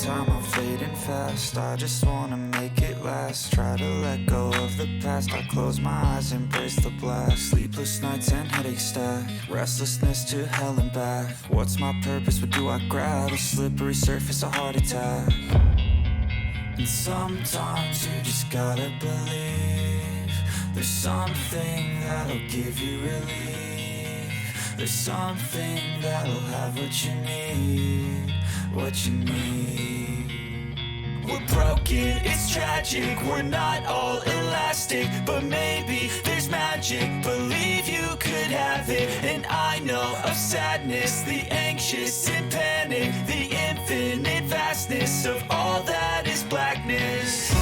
time, I'm fading fast. I just wanna make it last. Try to let go of the past. I close my eyes, embrace the blast. Sleepless nights and headaches stack. Restlessness to hell and back. What's my purpose? What do I grab? A slippery surface, a heart attack. And sometimes you just gotta believe there's something that'll give you relief. There's something that'll have what you need, what you need. We're broken, it's tragic, we're not all elastic, but maybe there's magic. Believe you could have it, and I know of sadness, the anxious and panic, the infinite vastness of all that is blackness.